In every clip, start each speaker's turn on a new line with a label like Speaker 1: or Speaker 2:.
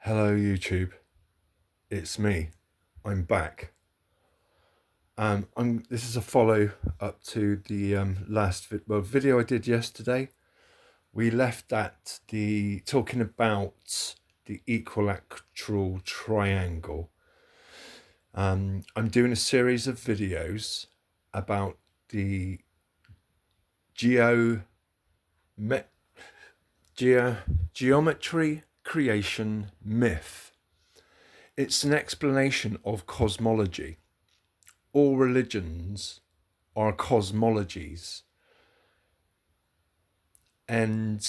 Speaker 1: Hello YouTube, it's me. I'm back. This is a follow up to the last video I did yesterday. We left at the talking about the equilateral triangle. I'm doing a series of videos about the geometry creation myth. It's an explanation of cosmology. All religions are cosmologies. And,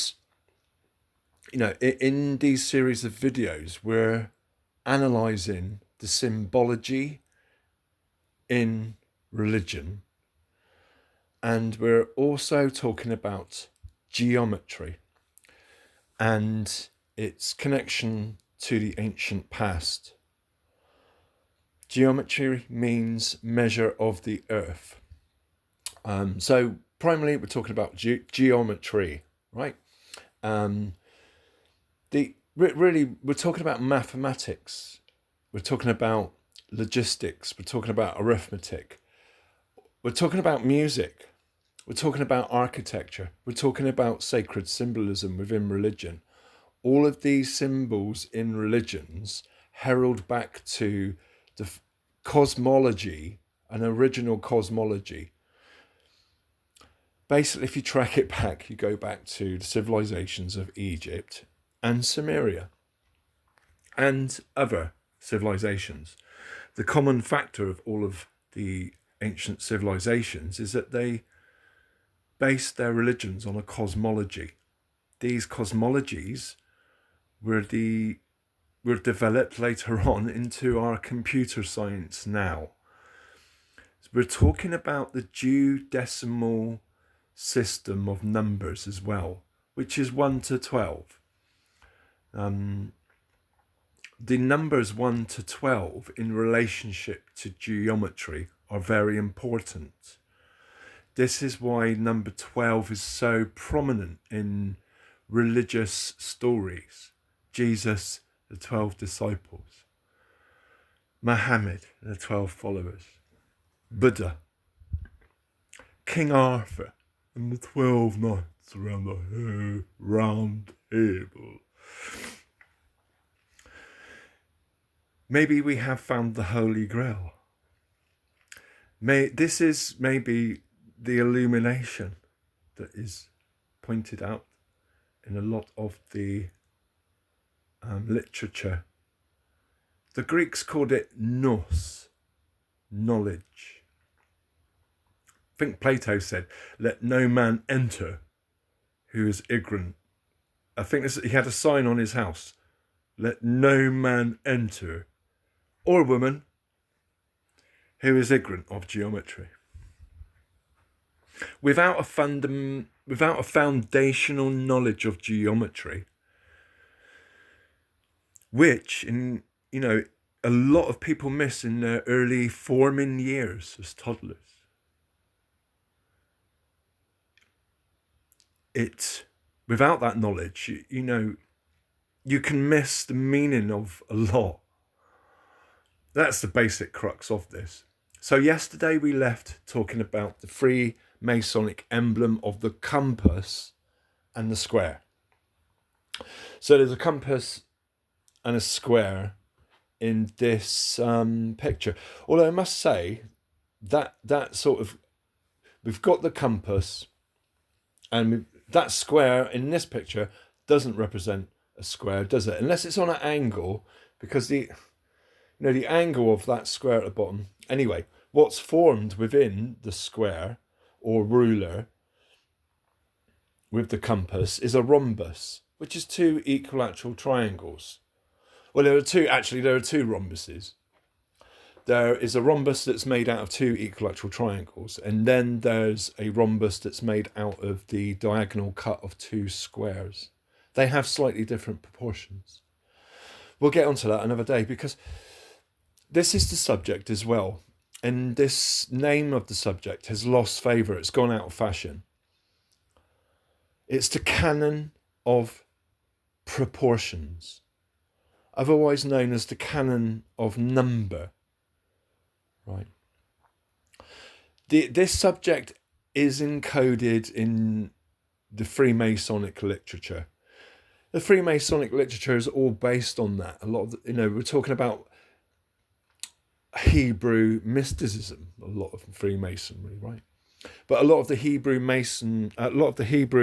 Speaker 1: in these series of videos, we're analysing the symbology in religion. And we're also talking about geometry and its connection to the ancient past. Geometry means measure of the earth. So primarily we're talking about geometry, right? We're talking about mathematics. We're talking about logistics. We're talking about arithmetic. We're talking about music. We're talking about architecture. We're talking about sacred symbolism within religion. All of these symbols in religions herald back to the cosmology, an original cosmology. Basically, if you track it back, you go back to the civilizations of Egypt and Sumeria and other civilizations. The common factor of all of the ancient civilizations is that they based their religions on a cosmology. These cosmologies were developed later on into our computer science now. We're talking about the duodecimal system of numbers as well, which is 1 to 12. The numbers 1 to 12 in relationship to geometry are very important. This is why number 12 is so prominent in religious stories. Jesus, the 12 disciples. Muhammad, the 12 followers. Buddha. King Arthur and the 12 knights around the round table. Maybe we have found the Holy Grail. This is maybe the illumination that is pointed out in a lot of the literature. The Greeks called it nous, knowledge. I think Plato said, "Let no man enter who is ignorant." I think he had a sign on his house, "Let no man enter," or woman, who is ignorant of geometry. Without a foundational knowledge of geometry, which a lot of people miss in their early forming years as toddlers, without that knowledge, you can miss the meaning of a lot. That's the basic crux of this. So yesterday we left talking about the Freemasonic emblem of the compass and the square. So there's a compass and a square in this picture. Although I must say that we've got the compass, and that square in this picture doesn't represent a square, does it? Unless it's on an angle, because the angle of that square at the bottom. Anyway, what's formed within the square or ruler with the compass is a rhombus, which is two equilateral triangles. Well, there are two rhombuses. There is a rhombus that's made out of two equilateral triangles, and then there's a rhombus that's made out of the diagonal cut of two squares. They have slightly different proportions. We'll get onto that another day, because this is the subject as well. And this name of the subject has lost favour. It's gone out of fashion. It's the canon of proportions. otherwise known as the canon of number. Right. This subject is encoded in the Freemasonic literature. The Freemasonic literature is all based on that. A lot of we're talking about Hebrew mysticism, a lot of Freemasonry, right? But a lot of the Hebrew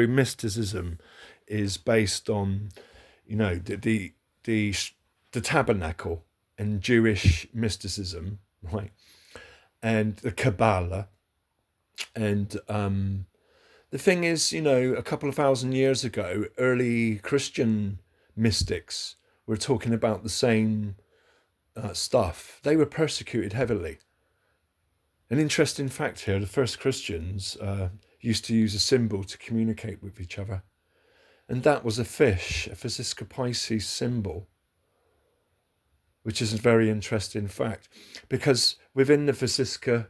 Speaker 1: mysticism is based on, the tabernacle and Jewish mysticism, right? And the Kabbalah. And the thing is, a couple of thousand years ago, early Christian mystics were talking about the same stuff. They were persecuted heavily. An interesting fact here, the first Christians used to use a symbol to communicate with each other. And that was a fish, a Vesica Pisces symbol, which is a very interesting fact. Because within the Vesica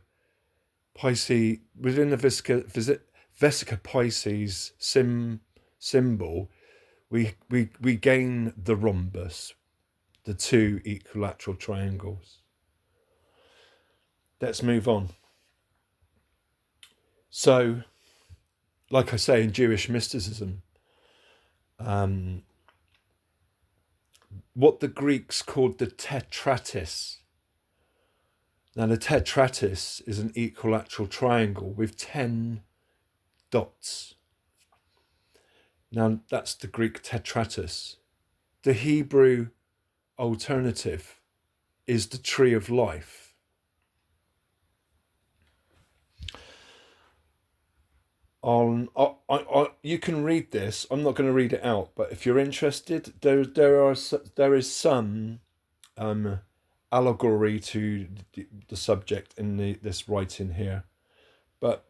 Speaker 1: Pisces, Vesica Pisces symbol, we gain the rhombus, the two equilateral triangles. Let's move on. So, like I say, in Jewish mysticism, what the Greeks called the tetratis. Now, the tetratis is an equilateral triangle with 10 dots. Now, that's the Greek tetratis. The Hebrew alternative is the tree of life. You can read this. I'm not going to read it out, but if you're interested, there is some allegory to the subject in this writing here. But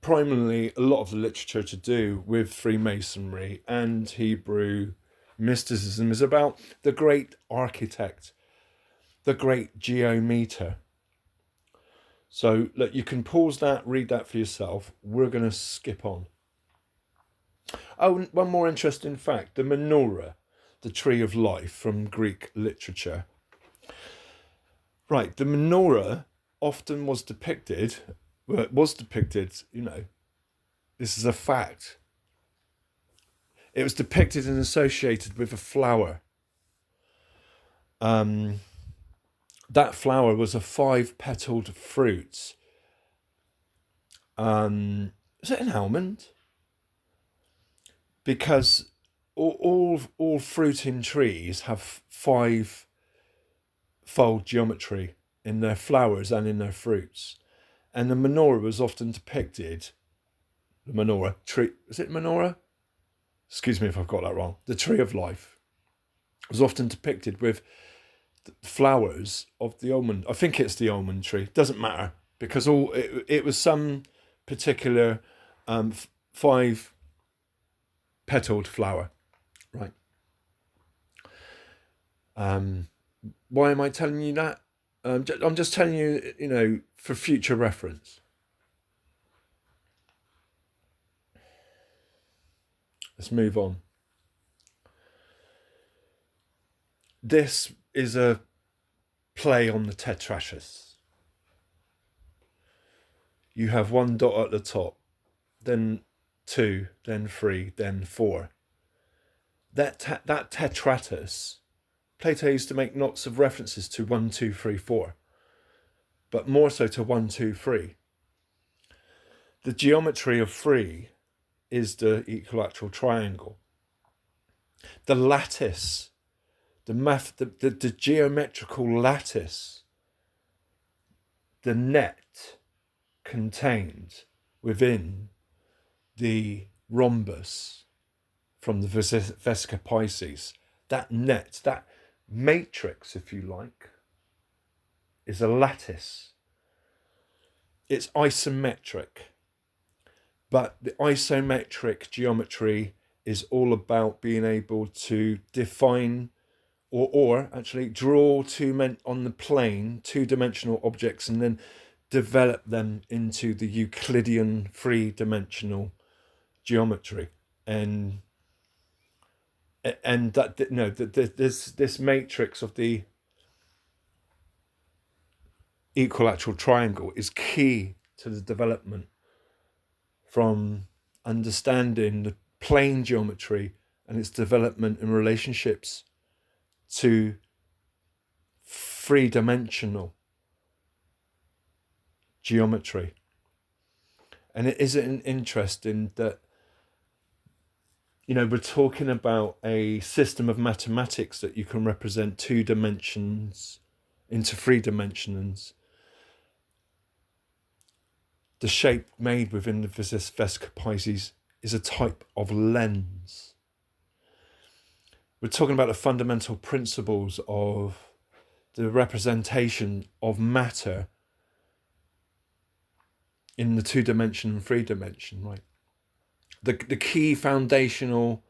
Speaker 1: primarily a lot of the literature to do with Freemasonry and Hebrew mysticism is about the great architect, the great geometer. So look, you can pause that, read that for yourself. We're going to skip on. Oh, one more interesting fact. The menorah, the tree of life from Greek literature. Right, the menorah often was depicted, this is a fact. It was depicted and associated with a flower. That flower was a 5-petaled fruit. Is it an almond? Because all fruiting trees have 5-fold geometry in their flowers and in their fruits. And the menorah was often depicted, is it menorah? Excuse me if I've got that wrong. The tree of life was often depicted with the flowers of the almond. I think it's the almond tree. Doesn't matter, because it was some particular 5-petaled flower, right? Why am I telling you that? I'm just telling you, for future reference. Let's move on. This is a play on the tetratis. You have 1 dot at the top, then 2, then 3, then 4. That tetratis, Plato used to make lots of references to 1, 2, 3, 4, but more so to 1, 2, 3. The geometry of 3 is the equilateral triangle. The lattice, the geometrical lattice, the net contained within the rhombus from the Vesica Pisces, that net, that matrix, if you like, is a lattice. It's isometric, but the isometric geometry is all about being able to define or actually draw on the plane 2-dimensional objects and then develop them into the Euclidean 3-dimensional geometry. And And that, you know, this matrix of the equilateral triangle is key to the development from understanding the plane geometry and its development in relationships to three-dimensional geometry. And it isn't interesting that, you know, we're talking about a system of mathematics that you can represent 2 dimensions into 3 dimensions. The shape made within the Vesica Pisces is a type of lens. We're talking about the fundamental principles of the representation of matter in the 2-dimension and 3-dimension, right? The key foundational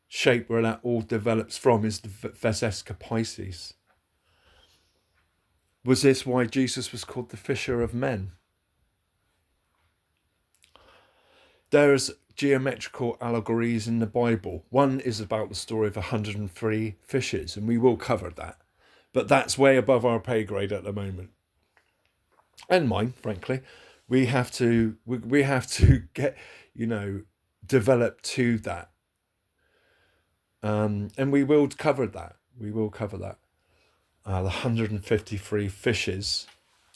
Speaker 1: shape where that all develops from is the Vesica Pisces. Was this why Jesus was called the fisher of men? There's geometrical allegories in the Bible. One is about the story of 103 fishes, and we will cover that. But that's way above our pay grade at the moment. And mine, frankly. We have to get, you know, develop to that. And we will cover that. We will cover that. The 153 fishes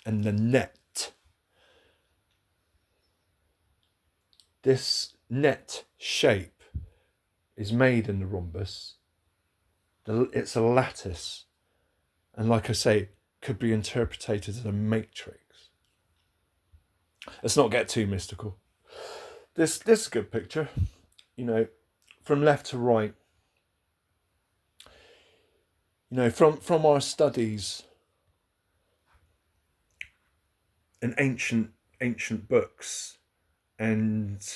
Speaker 1: and the net. This net shape is made in the rhombus. It's a lattice. And like I say, could be interpreted as a matrix. Let's not get too mystical. This is a good picture. You know, from left to right. You know, from our studies in ancient books and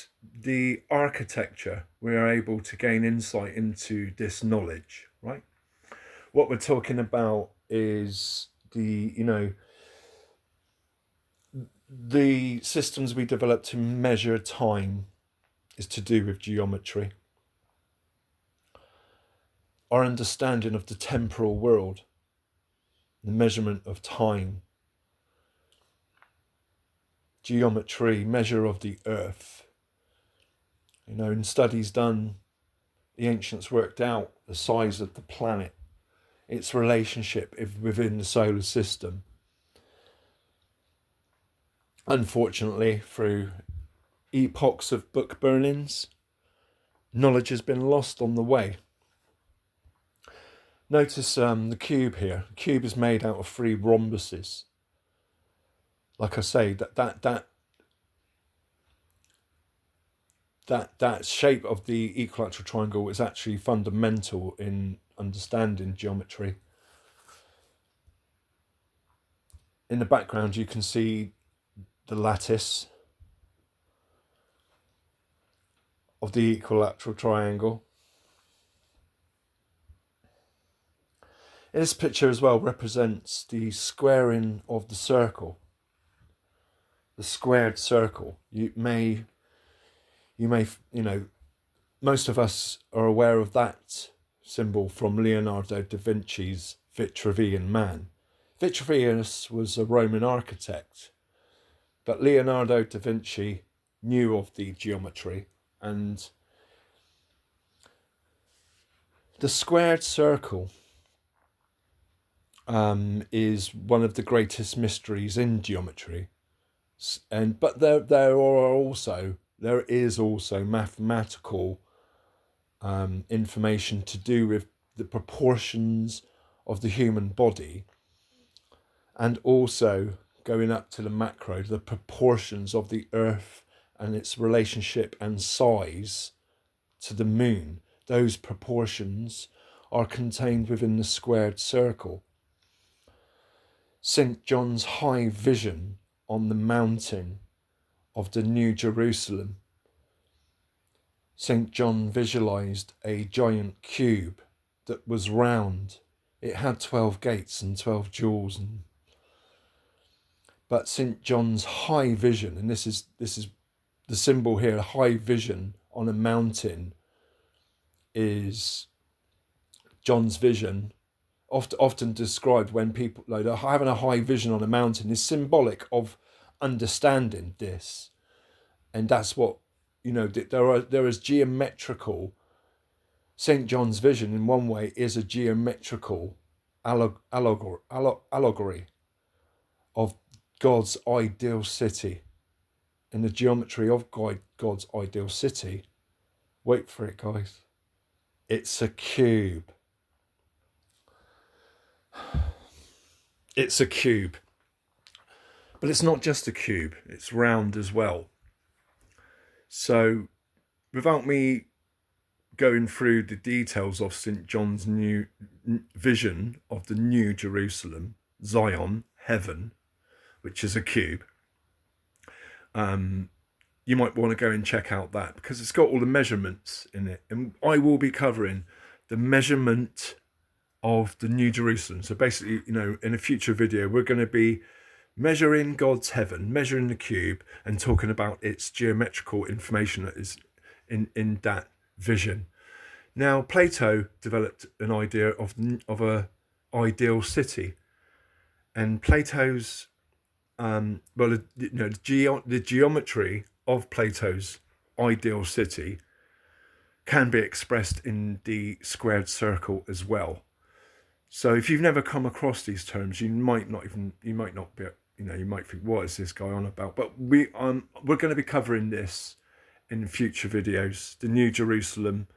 Speaker 1: the architecture, we are able to gain insight into this knowledge, right? What we're talking about is the systems we develop to measure time is to do with geometry. Our understanding of the temporal world, the measurement of time, geometry, measure of the earth. You know, in studies done, the ancients worked out the size of the planet, its relationship within the solar system. Unfortunately, through epochs of book burnings, knowledge has been lost on the way. Notice the cube here. The cube is made out of 3 rhombuses. Like I say, that shape of the equilateral triangle is actually fundamental in understanding geometry. In the background, you can see the lattice of the equilateral triangle. This picture as well represents the squaring of the circle, the squared circle. You may, most of us are aware of that symbol from Leonardo da Vinci's Vitruvian Man. Vitruvius was a Roman architect, but Leonardo da Vinci knew of the geometry, and the squared circle is one of the greatest mysteries in geometry. But there is also mathematical information to do with the proportions of the human body, and also going up to the macro, the proportions of the Earth and its relationship and size to the moon. Those proportions are contained within the squared circle. St. John's high vision on the mountain of the New Jerusalem. St. John visualized a giant cube that was round. It had 12 gates and 12 jewels. But St. John's high vision, and this is the symbol here, high vision on a mountain, is John's vision, often described when people like having a high vision on a mountain, is symbolic of understanding this. And that's what, there is geometrical. St. John's vision, in one way, is a geometrical allegory of God's ideal city. And the geometry of God's ideal city, wait for it, guys, it's a cube. It's a cube. But it's not just a cube, it's round as well. So, without me going through the details of St. John's new vision of the New Jerusalem, Zion, heaven, which is a cube, you might want to go and check out that, because it's got all the measurements in it. And I will be covering the measurement of the New Jerusalem. So basically, in a future video, we're going to be measuring God's heaven, measuring the cube, and talking about its geometrical information that is in that vision. Now, Plato developed an idea of a ideal city, and Plato's the geometry of Plato's ideal city can be expressed in the squared circle as well. So if you've never come across these terms, you might not be, you might think, what is this guy on about? But we're going to be covering this in future videos, the New Jerusalem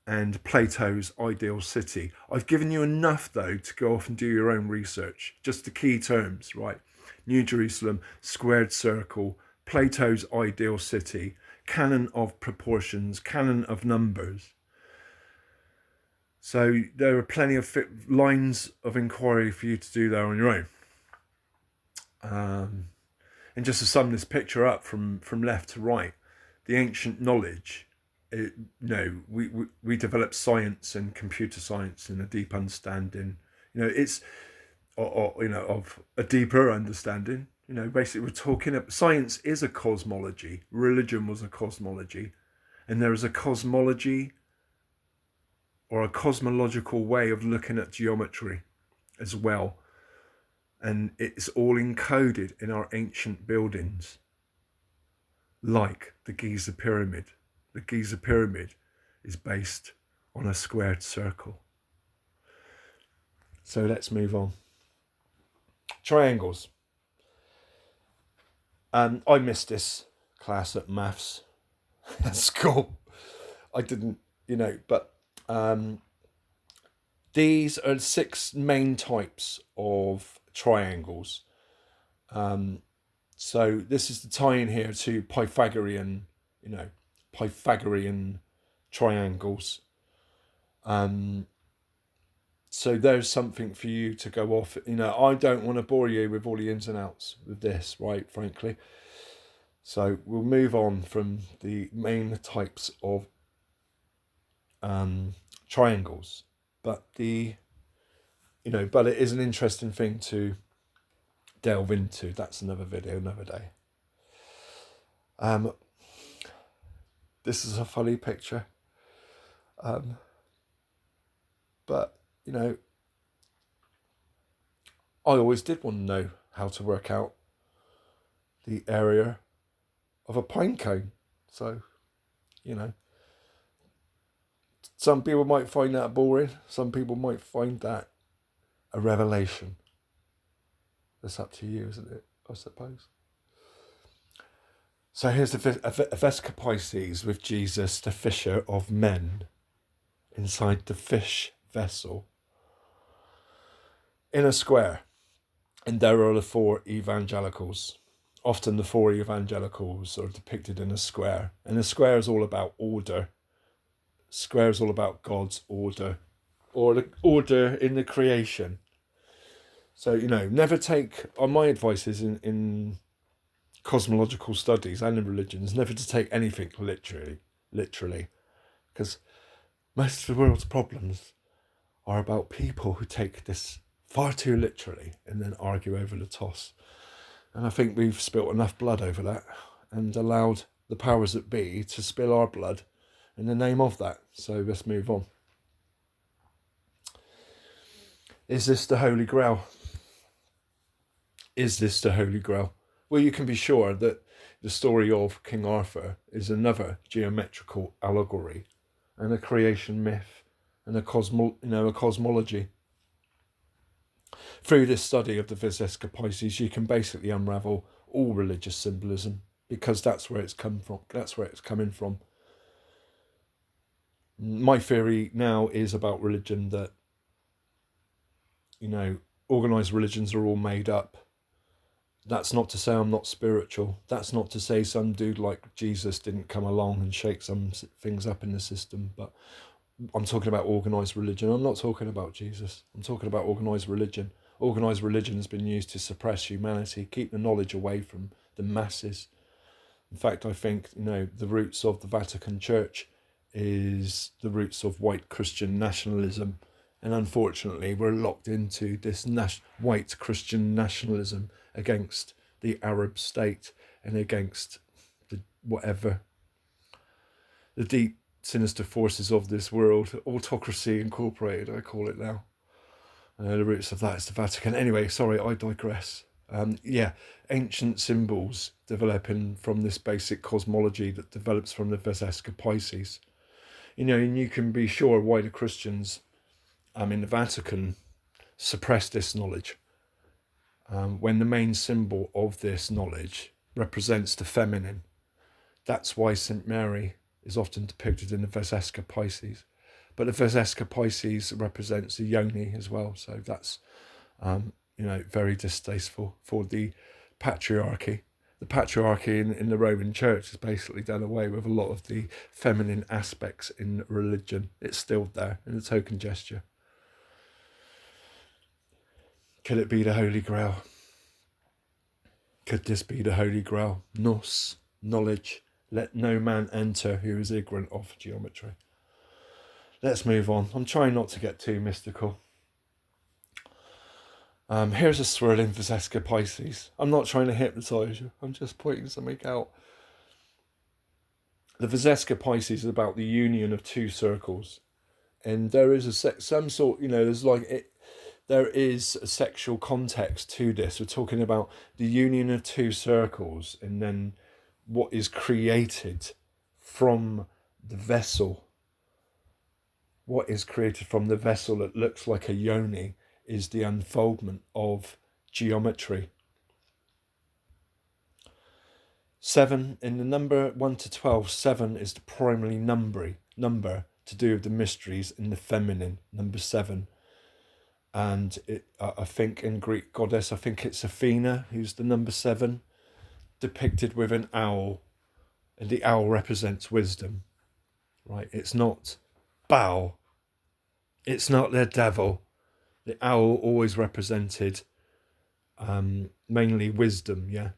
Speaker 1: and Plato's ideal city. I've given you enough, though, to go off and do your own research. Just the key terms, right? New Jerusalem, squared circle, Plato's ideal city, canon of proportions, canon of numbers. So there are plenty of lines of inquiry for you to do there on your own. And just to sum this picture up from left to right, the ancient knowledge, we developed science and computer science and a deep understanding. It's of a deeper understanding. Basically, we're talking. Science is a cosmology. Religion was a cosmology, and there is a cosmology or a cosmological way of looking at geometry as well. And it's all encoded in our ancient buildings, like the Giza Pyramid. The Giza Pyramid is based on a squared circle. So let's move on. Triangles. I missed this class at maths at school. I didn't, but these are 6 main types of triangles. So this is the tie-in here to Pythagorean triangles. So there's something for you to go off. I don't want to bore you with all the ins and outs with this, right, frankly. So we'll move on from the main types of triangles. But but it is an interesting thing to delve into. That's another video, another day. This is a funny picture. But I always did want to know how to work out the area of a pine cone. So, some people might find that boring. Some people might find that a revelation. That's up to you, isn't it? I suppose. So here's the Vesca Pisces with Jesus, the fisher of men, inside the fish vessel in a square. And there are the 4 evangelicals. Often the 4 evangelicals are depicted in a square. And the square is all about order. Square is all about God's order, or the order in the creation. So, never take, my advice is in cosmological studies and in religions, never to take anything literally. Because most of the world's problems are about people who take this far too literally and then argue over the toss. And I think we've spilt enough blood over that and allowed the powers that be to spill our blood in the name of that. So let's move on. Is this the Holy Grail? Is this the Holy Grail? Well, you can be sure that the story of King Arthur is another geometrical allegory and a creation myth and a cosmology. Through this study of the Vesica Pisces, you can basically unravel all religious symbolism, because that's where it's come from. That's where it's coming from. My theory now is about religion that, organised religions are all made up. That's not to say I'm not spiritual. That's not to say some dude like Jesus didn't come along and shake some things up in the system. But I'm talking about organised religion. I'm not talking about Jesus. I'm talking about organised religion. Organised religion has been used to suppress humanity, keep the knowledge away from the masses. In fact, I think, the roots of the Vatican Church is the roots of white Christian nationalism. And unfortunately, we're locked into this white Christian nationalism against the Arab state and against the deep, sinister forces of this world. Autocracy incorporated, I call it now. The roots of that is the Vatican. Anyway, sorry, I digress. Ancient symbols developing from this basic cosmology that develops from the Vesica Pisces. And you can be sure why the Christians in the Vatican suppress this knowledge, when the main symbol of this knowledge represents the feminine. That's why St. Mary is often depicted in the Vesica Pisces. But the Vesica Pisces represents the yoni as well. So that's, very distasteful for the patriarchy. The patriarchy in the Roman Church has basically done away with a lot of the feminine aspects in religion. It's still there in a token gesture. Could it be the Holy Grail? Could this be the Holy Grail? Nous, knowledge. Let no man enter who is ignorant of geometry. Let's move on. I'm trying not to get too mystical. Here's a swirling Vesica Pisces. I'm not trying to hypnotise you. I'm just pointing something out. The Vesica Pisces is about the union of two circles. And there is there is a sexual context to this. We're talking about the union of two circles and then what is created from the vessel. What is created from the vessel that looks like a yoni is the unfoldment of geometry. 7, in the number 1 to 12, 7 is the primary number to do with the mysteries in the feminine, number 7. And I think in Greek goddess, I think it's Athena, who's the number 7, depicted with an owl. And the owl represents wisdom, right? It's not Baal. It's not the devil. The owl always represented mainly wisdom, yeah?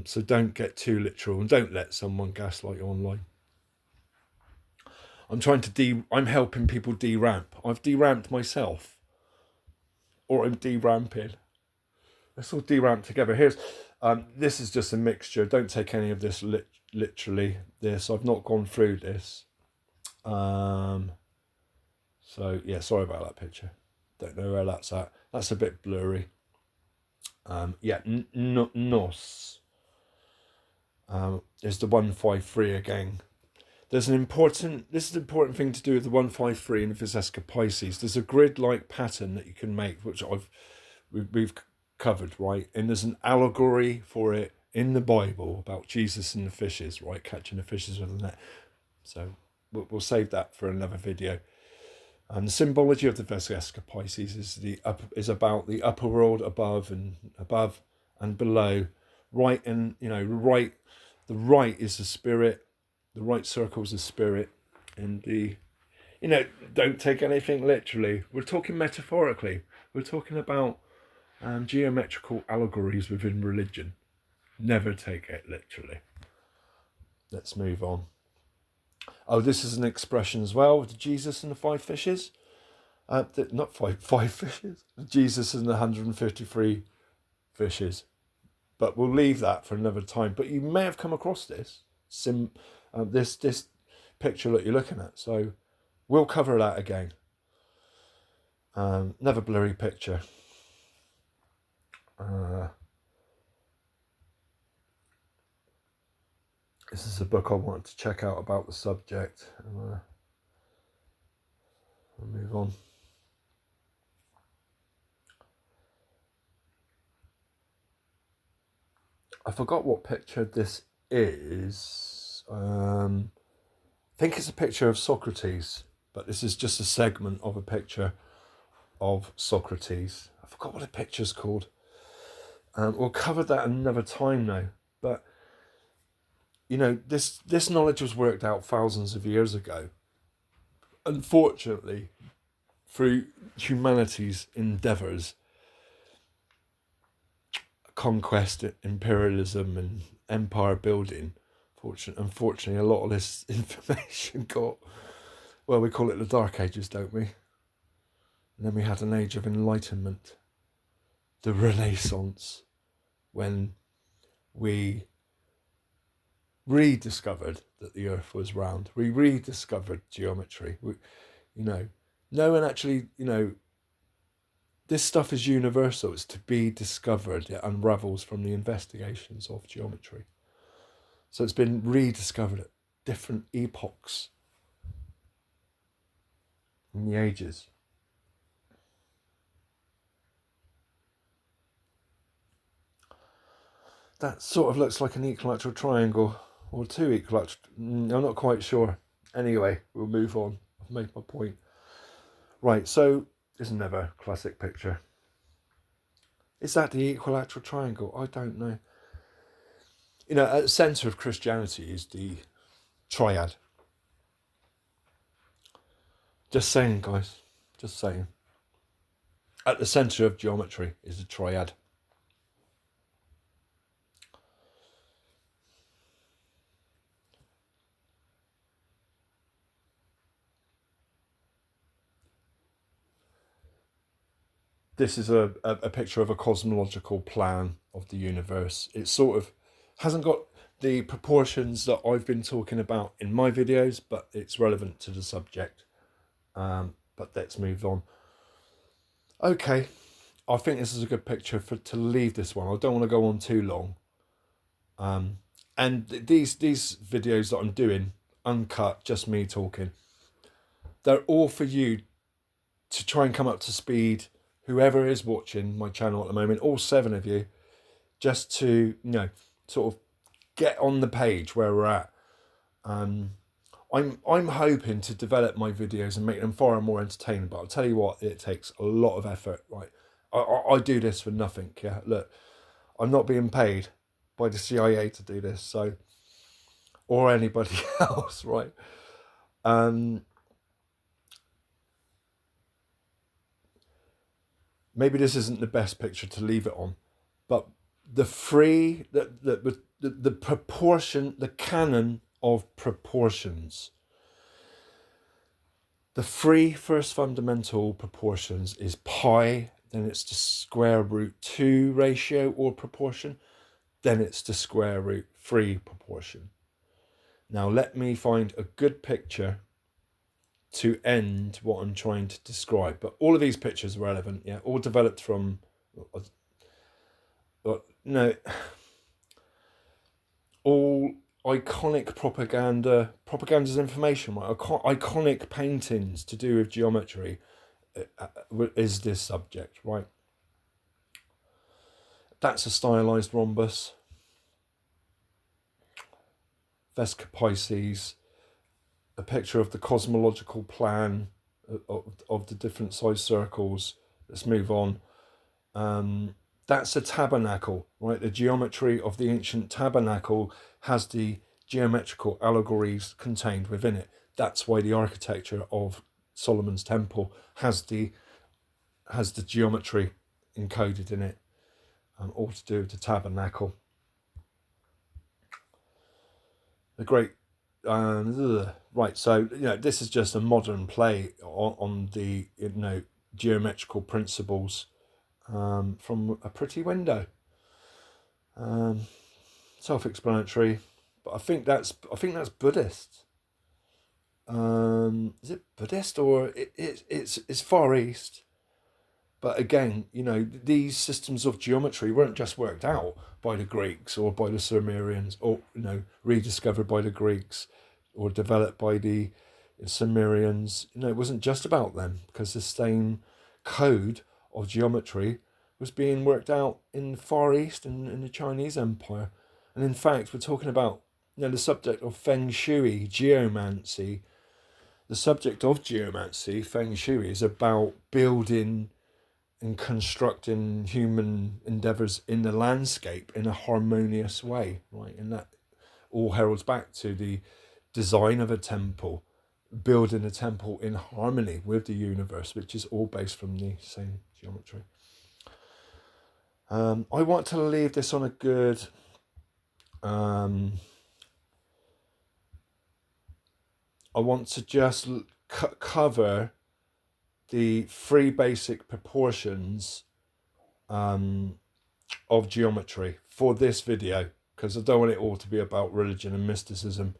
Speaker 1: So don't get too literal and don't let someone gaslight you online. I'm helping people de-ramp. I've de-ramped myself. Or I'm de-ramping. Let's all de-ramp together. This is just a mixture. Don't take any of this literally. I've not gone through this. So yeah, sorry about that picture. Don't know where that's at. That's a bit blurry. Nos. Is the 153 again. This is an important thing to do with the 153 in the Vesica Pisces. There's a grid-like pattern that you can make, which we've covered, right? And there's an allegory for it in the Bible about Jesus and the fishes, right? Catching the fishes with a net. So we'll save that for another video. And the symbology of the Vesica Pisces is about the upper world above and below. Right, and right. The right is the spirit. The right circle is the spirit, and don't take anything literally. We're talking metaphorically. We're talking about geometrical allegories within religion. Never take it literally. Let's move on. Oh, this is an expression as well. The Jesus and the 5 fishes. Not five fishes. Jesus and the 153 fishes. But we'll leave that for another time. But you may have come across this this picture that you're looking at. So we'll cover that again. Another blurry picture. This is a book I wanted to check out about the subject. I'll move on. I forgot what picture this is. I think it's a picture of Socrates, but this is just a segment of a picture of Socrates. I forgot what the picture's called. We'll cover that another time now. But you know, this knowledge was worked out thousands of years ago. Unfortunately, through humanity's endeavours, conquest, imperialism, and empire building, unfortunately, a lot of this information got, well, we call it the Dark Ages, don't we? And then we had an age of enlightenment, the Renaissance, when we rediscovered that the earth was round. We rediscovered geometry. No one actually, this stuff is universal. It's to be discovered. It unravels from the investigations of geometry. So it's been rediscovered at different epochs in the ages. That sort of looks like an equilateral triangle, or two equilateral. I'm not quite sure. Anyway, we'll move on. I've made my point. Right, so there's another classic picture. Is that the equilateral triangle? I don't know. At the centre of Christianity is the triad. Just saying, guys. Just saying. At the centre of geometry is the triad. This is a picture of a cosmological plan of the universe. It sort of hasn't got the proportions that I've been talking about in my videos, but it's relevant to the subject. But let's move on. Okay, I think this is a good picture to leave this one. I don't want to go on too long. And these videos that I'm doing, uncut, just me talking, they're all for you to try and come up to speed. Whoever is watching my channel at the moment, all 7 of you, just to, sort of get on the page where we're at. I'm hoping to develop my videos and make them far more entertaining, but I'll tell you what, it takes a lot of effort, right? I do this for nothing, yeah? Look, I'm not being paid by the CIA to do this, so, or anybody else, right? Maybe this isn't the best picture to leave it on, but the proportion, the canon of proportions. The 3 first fundamental proportions is pi, then it's the square root 2 ratio or proportion, then it's the square root 3 proportion. Now let me find a good picture to end what I'm trying to describe. But all of these pictures are relevant, yeah, all developed from, all iconic propaganda's information, right? Iconic paintings to do with geometry is this subject, right? That's a stylized rhombus. Vesca Pisces, a picture of the cosmological plan of the different size circles. Let's move on. That's a tabernacle, right? The geometry of the ancient tabernacle has the geometrical allegories contained within it. That's why the architecture of Solomon's temple has the geometry encoded in it, all to do with the tabernacle. The great right, so this is just a modern play on the geometrical principles from a pretty window. Self-explanatory. but I think that's Buddhist. Is it Buddhist or it's Far East? But again, you know, these systems of geometry weren't just worked out by the Greeks or by the Sumerians, or, you know, rediscovered by the Greeks or developed by the Sumerians. You know, it wasn't just about them, because the same code of geometry was being worked out in the Far East and in the Chinese Empire. And in fact, we're talking about, you know, the subject of Feng Shui, geomancy. The subject of geomancy, Feng Shui, is about building and constructing human endeavours in the landscape in a harmonious way, right? And that all heralds back to the design of a temple, building a temple in harmony with the universe, which is all based from the same geometry. I want to leave this on a good I want to just cover the three basic proportions of geometry for this video, because I don't want it all to be about religion and mysticism.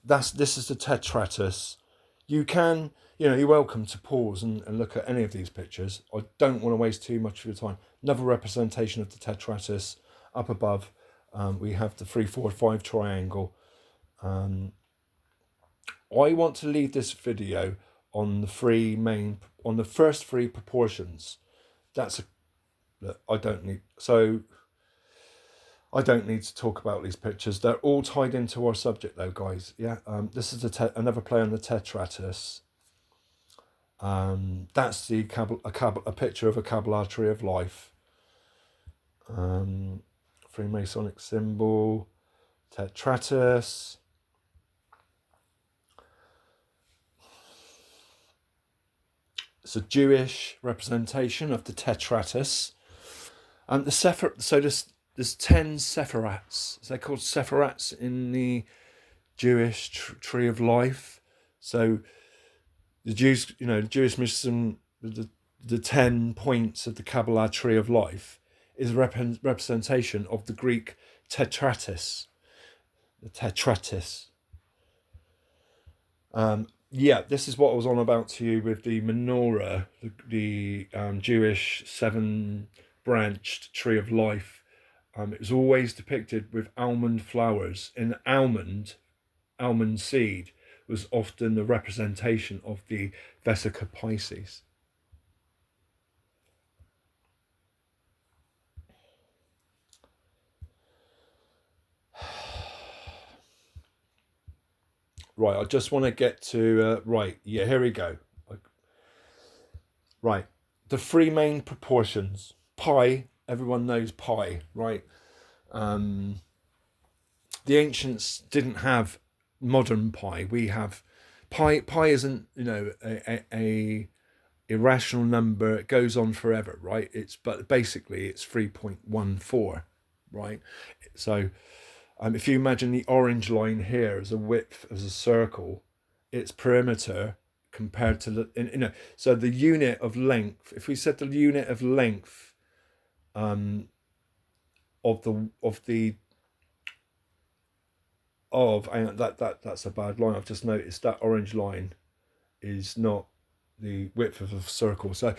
Speaker 1: This is the tetratus. You can, you know, you're welcome to pause and look at any of these pictures. I don't want to waste too much of your time. Another representation of the tetratus. Up above, we have the 3, 4, 5 triangle. I want to leave this video on the first three proportions. I don't need to talk about these pictures. They're all tied into our subject though, guys. Yeah. This is another play on the tetratus. That's a picture of a Kabbalah tree of life. Freemasonic symbol, tetratus. It's a Jewish representation of the tetratus. And there's 10 sephirats. They're called sephirats in the Jewish tree of life. So the Jews, you know, Jewish mysticism, the 10 points of the Kabbalah tree of life is a representation of the Greek tetratus. The tetratus. Yeah, this is what I was on about to you with the menorah, the Jewish 7-branched tree of life. It was always depicted with almond flowers. And almond seed was often the representation of the Vesica Pisces. Right, I just want to get to, here we go. Right, the three main proportions. Pi, everyone knows pi, right? The ancients didn't have modern pi. We have pi. Pi isn't, you know, a irrational number. It goes on forever, right? But basically it's 3.14, right? So if you imagine the orange line here as a width as a circle, its perimeter compared to the, you know, so the unit of length. If we said the unit of length that's a bad line. I've just noticed that orange line is not the width of a circle. So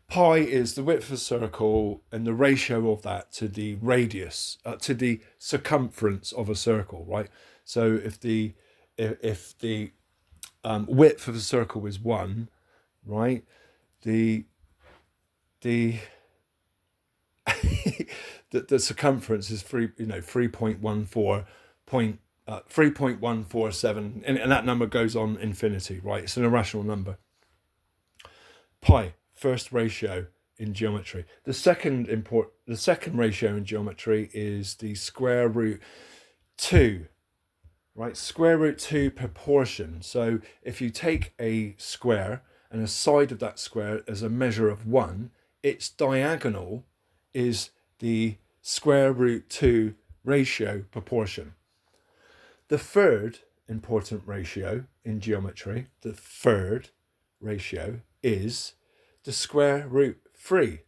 Speaker 1: pi is the width of a circle and the ratio of that to the radius, to the circumference of a circle, right? So if the width of a circle is 1, right? The the circumference is 3.147, and that number goes on infinity, right? It's an irrational number. Pi, first ratio in geometry. The second ratio in geometry is the square root 2, right? Square root 2 proportion. So if you take a square and a side of that square as a measure of 1, its diagonal is the square root 2 ratio proportion. The third important ratio in geometry, the third ratio, is the square root 3,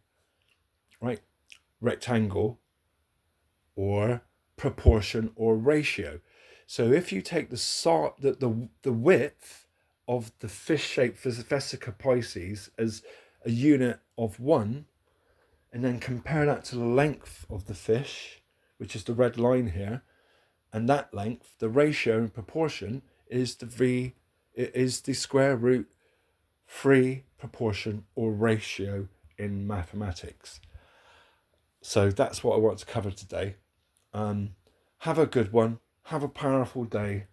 Speaker 1: right? Rectangle or proportion, or ratio. So if you take the width of the fish-shaped Vesica Pisces as a unit of 1, and then compare that to the length of the fish, which is the red line here, and that length, the ratio and proportion is the square root 3 proportion or ratio in mathematics. So that's what I want to cover today. Have a good one. Have a powerful day.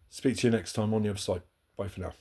Speaker 1: Speak to you next time on the other side. Bye for now.